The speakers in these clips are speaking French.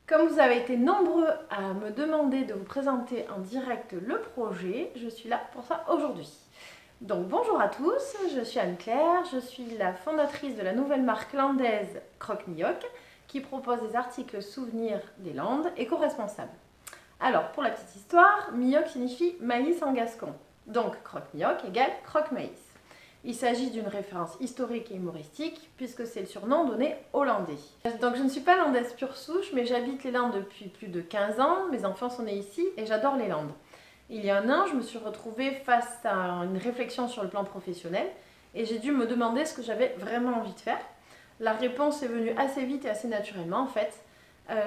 Comme vous avez été nombreux à me demander de vous présenter en direct le projet, je suis là pour ça aujourd'hui. Donc bonjour à tous, je suis Anne-Claire, je suis la fondatrice de la nouvelle marque landaise Croque-Mioc qui propose des articles souvenirs des Landes éco-responsables. Alors pour la petite histoire, Mioc signifie maïs en gascon, donc Croque-Mioc égale croque-maïs. Il s'agit d'une référence historique et humoristique puisque c'est le surnom donné aux Landais. Donc je ne suis pas landaise pure souche, mais j'habite les Landes depuis plus de 15 ans, mes enfants sont nés ici et j'adore les Landes. Il y a un an, je me suis retrouvée face à une réflexion sur le plan professionnel et j'ai dû me demander ce que j'avais vraiment envie de faire. La réponse est venue assez vite et assez naturellement en fait.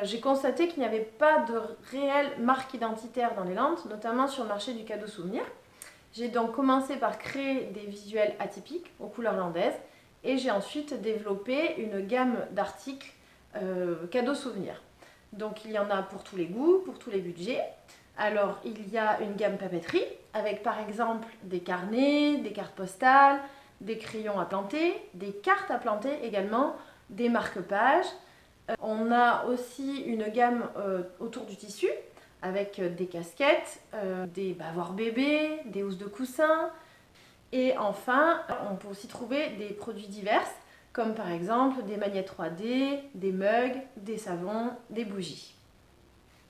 J'ai constaté qu'il n'y avait pas de réelle marque identitaire dans les Landes, notamment sur le marché du cadeau souvenir. J'ai donc commencé par créer des visuels atypiques aux couleurs landaises et j'ai ensuite développé une gamme d'articles cadeaux souvenirs. Donc il y en a pour tous les goûts, pour tous les budgets. Alors il y a une gamme papeterie avec par exemple des carnets, des cartes postales, des crayons à planter, des cartes à planter également, des marque-pages. On a aussi une gamme autour du tissu avec des casquettes, des bavoirs bébés, des housses de coussin. Et enfin, on peut aussi trouver des produits divers, comme par exemple des magnettes 3D, des mugs, des savons, des bougies.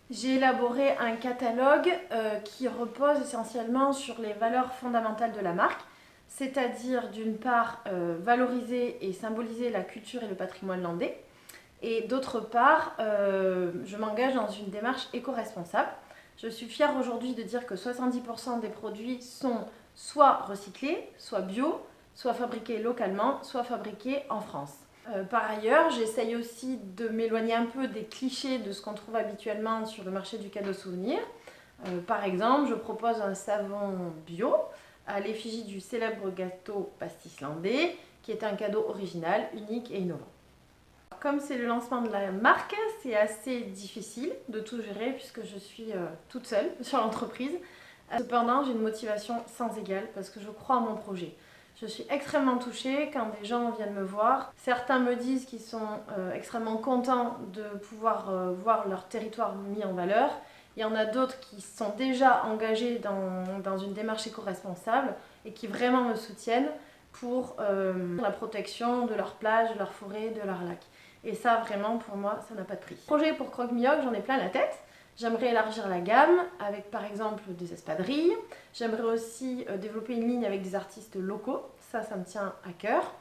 J'ai élaboré un catalogue qui repose essentiellement sur les valeurs fondamentales de la marque, c'est-à-dire d'une part valoriser et symboliser la culture et le patrimoine landais, et d'autre part, je m'engage dans une démarche éco-responsable. Je suis fière aujourd'hui de dire que 70% des produits sont soit recyclés, soit bio, soit fabriqués localement, soit fabriqués en France. Par ailleurs, j'essaye aussi de m'éloigner un peu des clichés de ce qu'on trouve habituellement sur le marché du cadeau souvenir. Par exemple, je propose un savon bio à l'effigie du célèbre gâteau pastis landais, qui est un cadeau original, unique et innovant. Comme c'est le lancement de la marque, c'est assez difficile de tout gérer puisque je suis toute seule sur l'entreprise. Cependant, j'ai une motivation sans égale parce que je crois en mon projet. Je suis extrêmement touchée quand des gens viennent me voir. Certains me disent qu'ils sont extrêmement contents de pouvoir voir leur territoire mis en valeur. Il y en a d'autres qui sont déjà engagés dans une démarche éco-responsable et qui vraiment me soutiennent pour la protection de leurs plages, de leurs forêts, de leurs lacs. Et ça, vraiment, pour moi, ça n'a pas de prix. Projet pour Croque-Mioc, j'en ai plein la tête. J'aimerais élargir la gamme avec, par exemple, des espadrilles. J'aimerais aussi développer une ligne avec des artistes locaux. Ça me tient à cœur.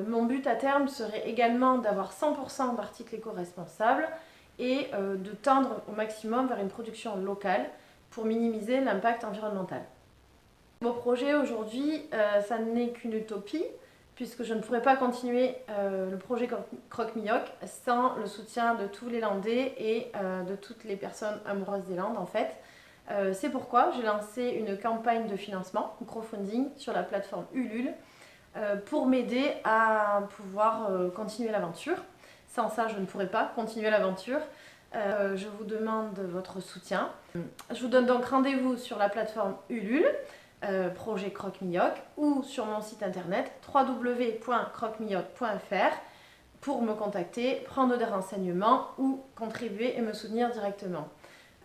Mon but à terme serait également d'avoir 100% d'articles éco-responsables et de tendre au maximum vers une production locale pour minimiser l'impact environnemental. Mon projet aujourd'hui, ça n'est qu'une utopie, puisque je ne pourrais pas continuer le projet Croque-Mioc sans le soutien de tous les Landais et de toutes les personnes amoureuses des Landes en fait. C'est pourquoi j'ai lancé une campagne de financement, un crowdfunding, sur la plateforme Ulule pour m'aider à pouvoir continuer l'aventure. Sans ça, je ne pourrais pas continuer l'aventure. Je vous demande votre soutien. Je vous donne donc rendez-vous sur la plateforme Ulule, projet Croque-Mioc, ou sur mon site internet www.croquemioc.fr pour me contacter, prendre des renseignements ou contribuer et me soutenir directement.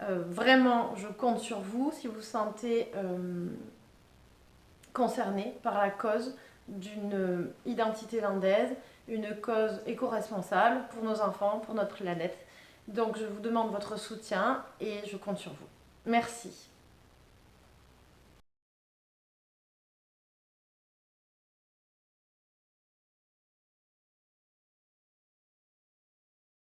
Vraiment, je compte sur vous si vous vous sentez concerné par la cause d'une identité landaise, une cause éco-responsable pour nos enfants, pour notre planète. Donc je vous demande votre soutien et je compte sur vous. Merci.